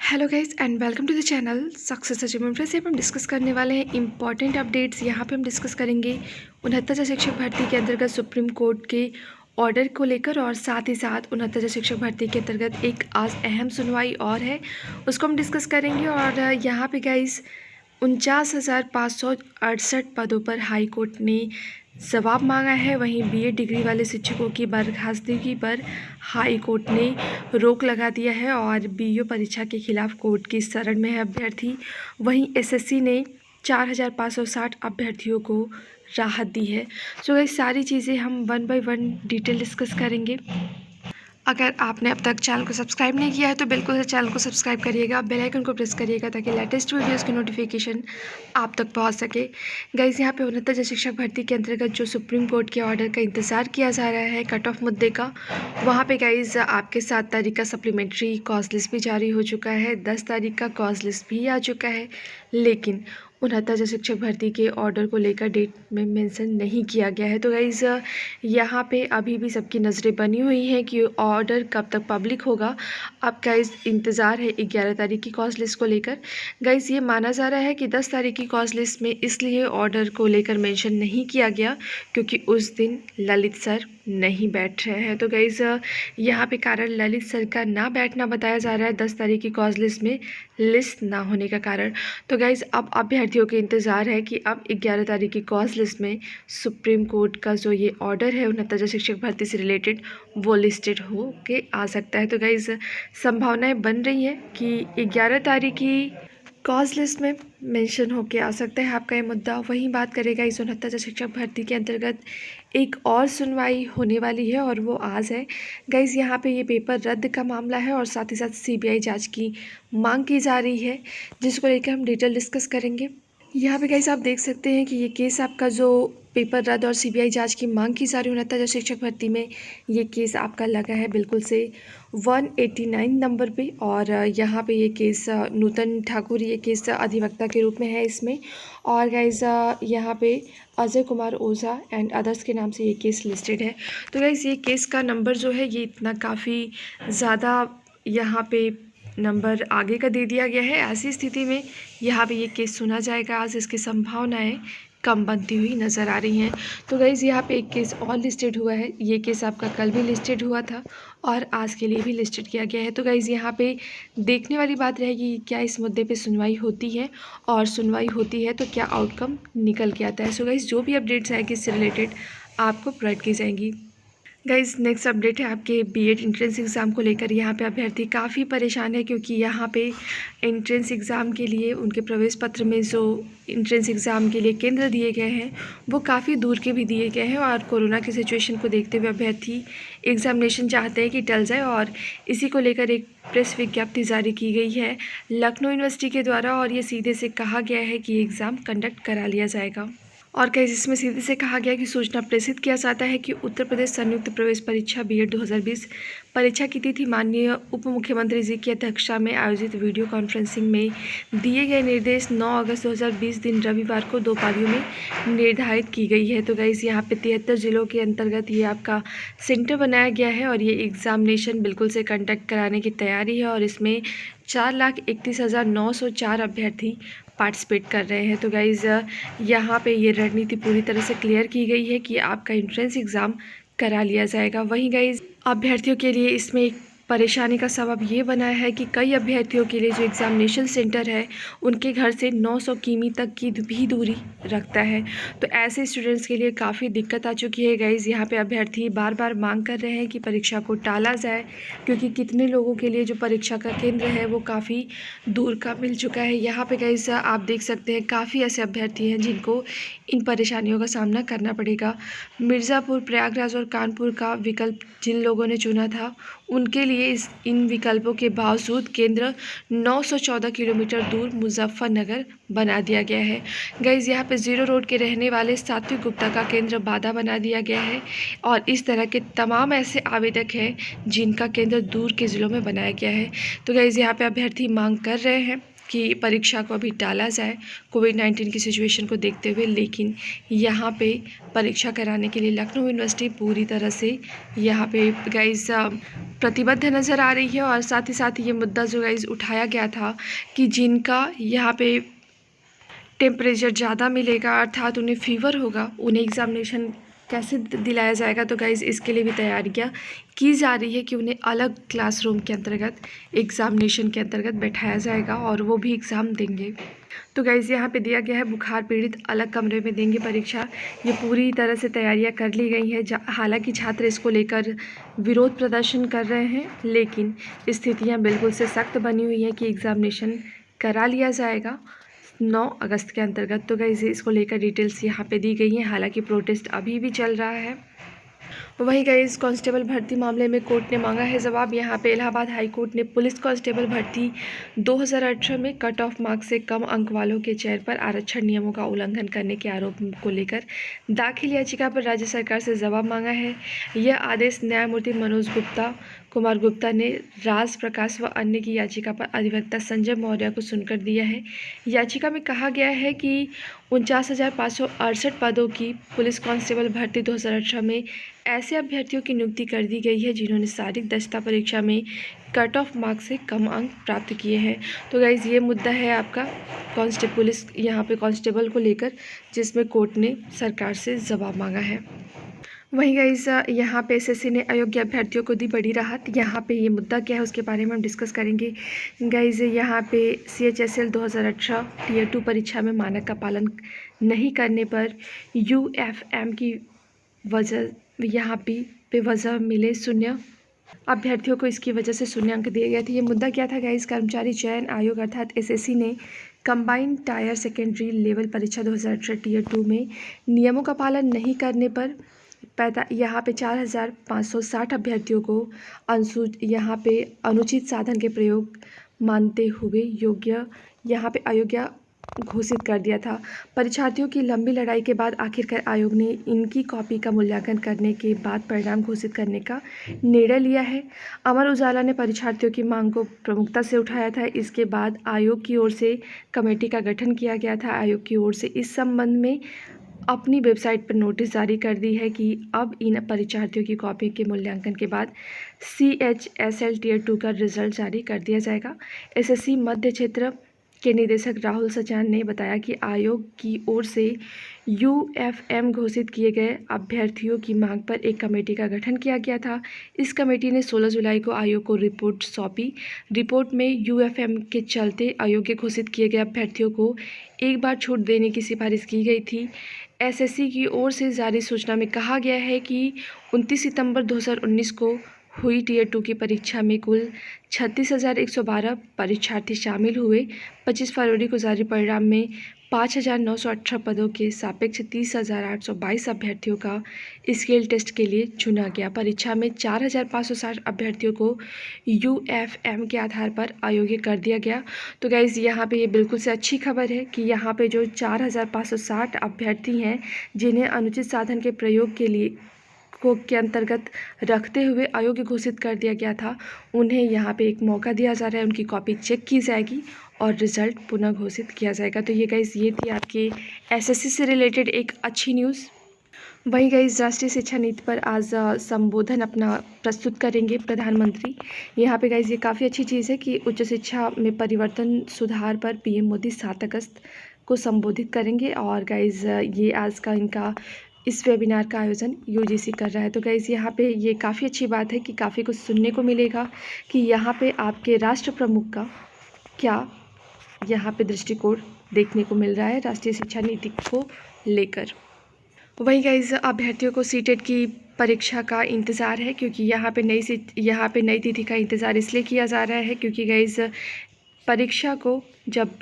Hello guys and welcome to the channel success achievement. फिर से हम डिस्कस करने वाले हैं इंपॉर्टेंट अपडेट्स। यहाँ पे हम डिस्कस करेंगे 69 शिक्षक भर्ती के अंतर्गत सुप्रीम कोर्ट के ऑर्डर को लेकर, और साथ ही साथ 69 शिक्षक भर्ती के अंतर्गत एक आज अहम सुनवाई और है, उसको हम डिस्कस करेंगे। और यहाँ पे गाइस 49,568 पदों पर हाई कोर्ट ने जवाब मांगा है। वहीं बीएड डिग्री वाले शिक्षकों की बर्खास्तगी पर हाई कोर्ट ने रोक लगा दिया है और बीईओ परीक्षा के खिलाफ कोर्ट की शरण में है अभ्यर्थी। वहीं एसएससी ने 4,560 अभ्यर्थियों को राहत दी है। सो ये सारी चीज़ें हम one by one detail discuss करेंगे। अगर आपने अब तक चैनल को सब्सक्राइब नहीं किया है तो बिल्कुल से चैनल को सब्सक्राइब करिएगा, बेल आइकन को प्रेस करिएगा ताकि लेटेस्ट वीडियोस की नोटिफिकेशन आप तक पहुंच सके। गाइस, यहाँ पे 69 शिक्षक भर्ती के अंतर्गत जो सुप्रीम कोर्ट के ऑर्डर का इंतज़ार किया जा रहा है कट ऑफ मुद्दे का, वहाँ पे गाइस आपके 7 तारीख का सप्लीमेंट्री कॉज लिस्ट भी जारी हो चुका है, 10 तारीख का कॉज लिस्ट भी आ चुका है, लेकिन 69 शिक्षक भर्ती के ऑर्डर को लेकर डेट में मेंशन नहीं किया गया है। तो गाइज़ यहाँ पे अभी भी सबकी नज़रें बनी हुई हैं कि ऑर्डर कब तक पब्लिक होगा। अब गाइज़ इंतज़ार है 11 तारीख की कॉज लिस्ट को लेकर। गाइज़ ये माना जा रहा है कि 10 तारीख की कॉज लिस्ट में इसलिए ऑर्डर को लेकर मेंशन नहीं किया गया क्योंकि उस दिन ललित सर नहीं बैठ रहे हैं। तो गाइज़ यहाँ पे कारण ललित सर का ना बैठना बताया जा रहा है 10 तारीख की कॉज लिस्ट में लिस्ट ना होने का कारण। तो गाइज़ अब अभ्यर्थियों के इंतज़ार है कि अब 11 तारीख की कॉज लिस्ट में सुप्रीम कोर्ट का जो ये ऑर्डर है 69 शिक्षक भर्ती से रिलेटेड वो लिस्टेड हो के आ सकता है। तो गाइज़ संभावनाएं बन रही हैं कि 11 तारीख की कॉज लिस्ट में मेंशन होके आ सकता है आपका ये मुद्दा। वहीं बात करेगा इस 69 शिक्षक भर्ती के अंतर्गत एक और सुनवाई होने वाली है और वो आज है। गाइज़ यहाँ पे ये पेपर रद्द का मामला है और साथ ही साथ सीबीआई जांच की मांग की जा रही है, जिसको लेकर हम डिटेल डिस्कस करेंगे। यहाँ पे गाइस आप देख सकते हैं कि ये केस आपका जो पेपर रद्द और सीबीआई जांच की मांग की जा रही है 69 शिक्षक भर्ती में, ये केस आपका लगा है बिल्कुल से 189 नंबर पे। और यहाँ पे ये केस नूतन ठाकुर ये केस अधिवक्ता के रूप में है इसमें। और गाइस यहाँ पे अजय कुमार ओझा एंड अदर्स के नाम से ये केस लिस्टेड है। तो गाइस ये केस का नंबर जो है ये इतना काफ़ी ज़्यादा यहाँ पे नंबर आगे का दे दिया गया है। ऐसी स्थिति में यहाँ पे ये केस सुना जाएगा आज, इसकी संभावनाएं कम बनती हुई नज़र आ रही हैं। तो गाइज़ यहाँ पे एक केस और लिस्टेड हुआ है। ये केस आपका कल भी लिस्टेड हुआ था और आज के लिए भी लिस्टेड किया गया है। तो गाइज़ यहाँ पे देखने वाली बात रहेगी क्या इस मुद्दे पे सुनवाई होती है, और सुनवाई होती है तो क्या आउटकम निकल के आता है। सो गाइज़ जो भी अपडेट्स आएगी इससे रिलेटेड आपको प्रोवाइड की जाएंगी। गाइज़ नेक्स्ट अपडेट है आपके बीएड एंट्रेंस एग्ज़ाम को लेकर। यहाँ पे अभ्यर्थी काफ़ी परेशान है क्योंकि यहाँ पे एंट्रेंस एग्ज़ाम के लिए उनके प्रवेश पत्र में जो एंट्रेंस एग्ज़ाम के लिए केंद्र दिए गए हैं वो काफ़ी दूर के भी दिए गए हैं, और कोरोना की सिचुएशन को देखते हुए अभ्यर्थी एग्ज़ामिनेशन चाहते हैं कि टल जाए, और इसी को लेकर एक प्रेस विज्ञप्ति जारी की गई है लखनऊ यूनिवर्सिटी के द्वारा, और ये सीधे से कहा गया है कि एग्ज़ाम कंडक्ट करा लिया जाएगा। और कई इसमें सीधे से कहा गया कि सूचना प्रेषित किया जाता है कि उत्तर प्रदेश संयुक्त प्रवेश परीक्षा बीएड 2020 परीक्षा की तिथि माननीय उप मुख्यमंत्री जी की अध्यक्षता में आयोजित वीडियो कॉन्फ्रेंसिंग में दिए गए निर्देश 9 अगस्त 2020 दिन रविवार को 2 पारियों में निर्धारित की गई है। तो गाइस यहाँ पे 73 जिलों के अंतर्गत ये आपका सेंटर बनाया गया है और ये एग्जामिनेशन बिल्कुल से कंडक्ट कराने की तैयारी है, और इसमें 4,31,904 अभ्यर्थी पार्टिसिपेट कर रहे हैं। तो गाइज़ यहाँ पे ये रणनीति पूरी तरह से क्लियर की गई है कि आपका एंट्रेंस एग्ज़ाम करा लिया जाएगा। वहीं गाइज़ अभ्यर्थियों के लिए इसमें एक परेशानी का सबब ये बना है कि कई अभ्यर्थियों के लिए जो एग्ज़ामिनेशन सेंटर है उनके घर से 900 किमी तक की भी दूरी रखता है। तो ऐसे स्टूडेंट्स के लिए काफ़ी दिक्कत आ चुकी है। गाइज़ यहाँ पे अभ्यर्थी बार बार मांग कर रहे हैं कि परीक्षा को टाला जाए, क्योंकि कितने लोगों के लिए जो परीक्षा का केंद्र है वो काफ़ी दूर का मिल चुका है। यहाँ पे गाइज़ आप देख सकते हैं काफ़ी ऐसे अभ्यर्थी हैं जिनको इन परेशानियों का सामना करना पड़ेगा। मिर्ज़ापुर, प्रयागराज और कानपुर का विकल्प जिन लोगों ने चुना था उनके लिए इन विकल्पों के बावजूद केंद्र 914 किलोमीटर दूर मुजफ्फरनगर बना दिया गया है। गाइज़ यहाँ पे जीरो रोड के रहने वाले सात्विक गुप्ता का केंद्र बादा बना दिया गया है, और इस तरह के तमाम ऐसे आवेदक हैं जिनका केंद्र दूर के ज़िलों में बनाया गया है। तो गाइज़ यहाँ पे अभ्यर्थी मांग कर रहे हैं कि परीक्षा को अभी टाला जाए कोविड-19 की सिचुएशन को देखते हुए, लेकिन यहाँ पे परीक्षा कराने के लिए लखनऊ यूनिवर्सिटी पूरी तरह से यहाँ पे गाइस प्रतिबद्ध नज़र आ रही है। और साथ ही साथ ये मुद्दा जो गाइस उठाया गया था कि जिनका यहाँ पे टेम्परेचर ज़्यादा मिलेगा अर्थात उन्हें फीवर होगा, उन्हें एग्ज़ामिनेशन कैसे दिलाया जाएगा। तो गाइज़ इसके लिए भी तैयारियां की जा रही है कि उन्हें अलग क्लासरूम के अंतर्गत एग्ज़ामिनेशन के अंतर्गत बैठाया जाएगा और वो भी एग्ज़ाम देंगे। तो गाइज़ यहाँ पे दिया गया है बुखार पीड़ित अलग कमरे में देंगे परीक्षा। ये पूरी तरह से तैयारियां कर ली गई हैं। हालांकि छात्र इसको लेकर विरोध प्रदर्शन कर रहे हैं, लेकिन स्थितियाँ बिल्कुल से सख्त बनी हुई हैं कि एग्ज़ामिनेशन करा लिया जाएगा 9 अगस्त के अंतर्गत। तो गाइस इसको लेकर डिटेल्स यहाँ पे दी गई हैं। हालांकि प्रोटेस्ट अभी भी चल रहा है। वहीं गाइस कांस्टेबल भर्ती मामले में कोर्ट ने मांगा है जवाब। यहाँ पे इलाहाबाद हाई कोर्ट ने पुलिस कांस्टेबल भर्ती 2018 में कट ऑफ मार्क्स से कम अंक वालों के चयन पर आरक्षण नियमों का उल्लंघन करने के आरोप को लेकर दाखिल याचिका पर राज्य सरकार से जवाब मांगा है। यह आदेश न्यायमूर्ति मनोज गुप्ता, कुमार गुप्ता ने राज प्रकाश व अन्य की याचिका पर अधिवक्ता संजय मौर्य को सुनकर दिया है। याचिका में कहा गया है कि 49,568 पदों की पुलिस कांस्टेबल भर्ती 2018 में ऐसे अभ्यर्थियों की नियुक्ति कर दी गई है जिन्होंने शारीरिक दक्षता परीक्षा में कट ऑफ मार्क्स से कम अंक प्राप्त किए हैं। तो गाइज ये मुद्दा है आपका पुलिस यहाँ पे कांस्टेबल को लेकर, जिसमें कोर्ट ने सरकार से जवाब मांगा है। वहीं गाइज यहाँ पे एसएससी ने अयोग्य अभ्यर्थियों को दी बड़ी राहत। यहाँ पे ये मुद्दा क्या है उसके बारे में हम डिस्कस करेंगे। गाइज यहाँ पे CHSL 2018 Tier 2 परीक्षा में मानक का पालन नहीं करने पर UFM की वजह यहाँ पे बेवजह मिले शून्य अभ्यर्थियों को इसकी वजह से शून्य अंक दिए गए थे। ये मुद्दा क्या था गाइज, कर्मचारी चयन आयोग अर्थात एसएससी ने कंबाइंड टायर सेकेंडरी लेवल परीक्षा 2018 Tier 2 में नियमों का पालन नहीं करने पर यहाँ पे 4,560 अभ्यर्थियों को यहाँ पे अनुचित साधन के प्रयोग मानते हुए यहाँ पे अयोग्य घोषित कर दिया था। परीक्षार्थियों की लंबी लड़ाई के बाद आखिरकार आयोग ने इनकी कॉपी का मूल्यांकन करने के बाद परिणाम घोषित करने का निर्णय लिया है। अमर उजाला ने परीक्षार्थियों की मांग को प्रमुखता से उठाया था। इसके बाद आयोग की ओर से कमेटी का गठन किया गया था। आयोग की ओर से इस संबंध में अपनी वेबसाइट पर नोटिस जारी कर दी है कि अब इन परीक्षार्थियों की कॉपी के मूल्यांकन के बाद CHSL Tier 2 का रिजल्ट जारी कर दिया जाएगा। एसएससी मध्य क्षेत्र के निदेशक राहुल सचान ने बताया कि आयोग की ओर से UFM घोषित किए गए अभ्यर्थियों की मांग पर एक कमेटी का गठन किया गया था। इस कमेटी ने 16 जुलाई को आयोग को रिपोर्ट सौंपी। रिपोर्ट में UFM के चलते अयोग्य घोषित किए गए अभ्यर्थियों को एक बार छूट देने की सिफारिश की गई थी। एसएससी की ओर से जारी सूचना में कहा गया है कि 29 सितंबर 2019 को हुई Tier 2 की परीक्षा में कुल 36,112 परीक्षार्थी शामिल हुए। 25 फरवरी को जारी परिणाम में 5,918 पदों के सापेक्ष 30,822 अभ्यर्थियों का स्किल टेस्ट के लिए चुना गया। परीक्षा में 4,560 अभ्यर्थियों को UFM के आधार पर अयोग्य कर दिया गया। तो गाइज़ यहाँ पे ये बिल्कुल से अच्छी खबर है कि यहाँ पे जो 4,560 अभ्यर्थी हैं जिन्हें अनुचित साधन के प्रयोग के लिए के अंतर्गत रखते हुए अयोग्य घोषित कर दिया गया था, उन्हें यहाँ पे एक मौका दिया जा रहा है। उनकी कॉपी चेक की जाएगी और रिज़ल्ट पुनः घोषित किया जाएगा। तो ये गाइस ये थी आपके एसएससी से रिलेटेड एक अच्छी न्यूज़। वहीं गाइस राष्ट्रीय शिक्षा नीति पर आज संबोधन अपना प्रस्तुत करेंगे प्रधानमंत्री। यहाँ पे गाइस ये काफ़ी अच्छी चीज़ है कि उच्च शिक्षा में परिवर्तन सुधार पर PM मोदी 7 अगस्त को संबोधित करेंगे। और गाइस ये आज का इनका इस वेबिनार का आयोजन UGC कर रहा है। तो गाइस यहाँ पे ये काफ़ी अच्छी बात है कि काफ़ी कुछ सुनने को मिलेगा कि यहाँ पे आपके राष्ट्र प्रमुख का क्या यहाँ पे दृष्टिकोण देखने को मिल रहा है राष्ट्रीय शिक्षा नीति को लेकर। वहीं गाइस अभ्यर्थियों को सीटेट की परीक्षा का इंतज़ार है, क्योंकि यहाँ पे नई तिथि का इंतज़ार इसलिए किया जा रहा है क्योंकि गाइस परीक्षा को जब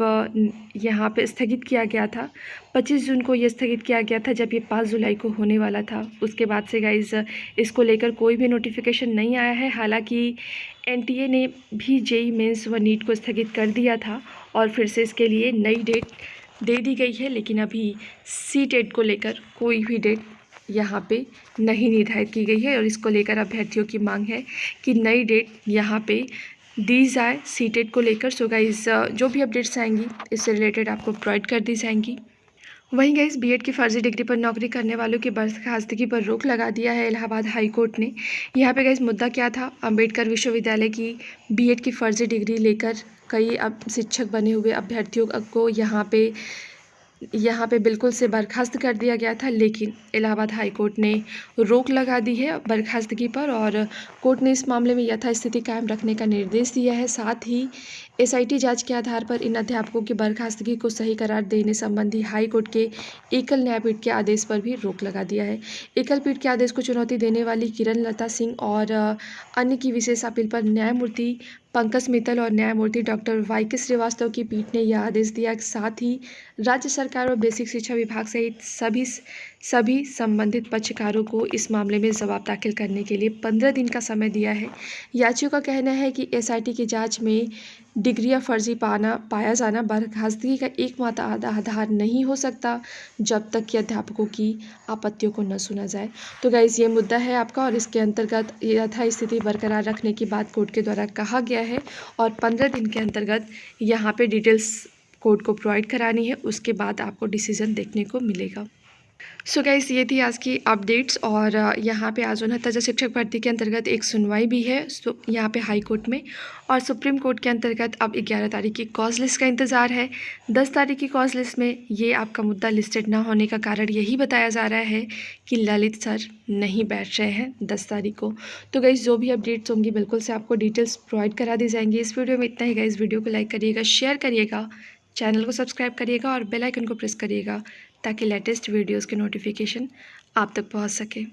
यहाँ पे स्थगित किया गया था 25 जून को ये स्थगित किया गया था, जब ये 5 जुलाई को होने वाला था। उसके बाद से गाइस इसको लेकर कोई भी नोटिफिकेशन नहीं आया है। हालांकि NTA ने भी JEE मेंस व नीट को स्थगित कर दिया था और फिर से इसके लिए नई डेट दे दी गई है, लेकिन अभी CTET को लेकर कोई भी डेट यहाँ पे नहीं निर्धारित की गई है। और इसको लेकर अभ्यर्थियों की मांग है कि नई डेट यहाँ पे दी जाए सीटेट को लेकर। सो गाइस जो भी अपडेट्स आएंगी इससे रिलेटेड आपको प्रोवाइड कर दी जाएंगी। वहीं गाइस बीएड की फर्जी डिग्री पर नौकरी करने वालों की बर्खास्तगी पर रोक लगा दिया है इलाहाबाद हाई कोर्ट ने। यहाँ पे गाइस मुद्दा क्या था, अंबेडकर विश्वविद्यालय की बीएड की फर्जी डिग्री लेकर कई अब शिक्षक बने हुए अभ्यर्थियों को यहाँ पे बिल्कुल से बर्खास्त कर दिया गया था, लेकिन इलाहाबाद हाई कोर्ट ने रोक लगा दी है बर्खास्तगी पर और कोर्ट ने इस मामले में यथास्थिति कायम रखने का निर्देश दिया है। साथ ही एसआईटी जांच के आधार पर इन अध्यापकों की बर्खास्तगी को सही करार देने संबंधी हाई कोर्ट के एकल न्यायपीठ के आदेश पर भी रोक लगा दिया है। एकल पीठ के आदेश को चुनौती देने वाली किरण लता सिंह और अन्य की विशेष अपील पर न्यायमूर्ति पंकज मित्तल और न्यायमूर्ति डॉक्टर वाई.के. श्रीवास्तव की पीठ ने यह आदेश दिया। साथ ही राज्य सरकार और बेसिक शिक्षा विभाग सहित सभी संबंधित पक्षकारों को इस मामले में जवाब दाखिल करने के लिए 15 दिन का समय दिया है। याचियों का कहना है कि एसआईटी की जांच में डिग्रियां फर्जी पाया जाना बर्खास्तगी का एकमात्र आधार नहीं हो सकता जब तक कि अध्यापकों की आपत्तियों को न सुना जाए। तो गाइस ये मुद्दा है आपका और इसके अंतर्गत यथास्थिति बरकरार रखने की बात कोर्ट के द्वारा कहा गया है और 15 दिन के अंतर्गत यहाँ पे डिटेल्स कोर्ट को प्रोवाइड करानी है, उसके बाद आपको डिसीजन देखने को मिलेगा। सो गाइस ये थी आज की अपडेट्स और यहाँ पे आज 69 शिक्षक भर्ती के अंतर्गत एक सुनवाई भी है यहाँ पे हाई कोर्ट में और सुप्रीम कोर्ट के अंतर्गत अब 11 तारीख की कॉज लिस्ट का इंतज़ार है। 10 तारीख की कॉज लिस्ट में ये आपका मुद्दा लिस्टेड ना होने का कारण यही बताया जा रहा है कि ललित सर नहीं बैठ रहे हैं 10 तारीख को। तो गाइस जो भी अपडेट्स होंगी बिल्कुल से आपको डिटेल्स प्रोवाइड करा दी जाएंगी। इस वीडियो में इतना ही गाइस, वीडियो को लाइक करिएगा, शेयर करिएगा, चैनल को सब्सक्राइब करिएगा और बेल आइकन को प्रेस करिएगा ताकि लेटेस्ट वीडियोस के नोटिफिकेशन आप तक पहुंच सके।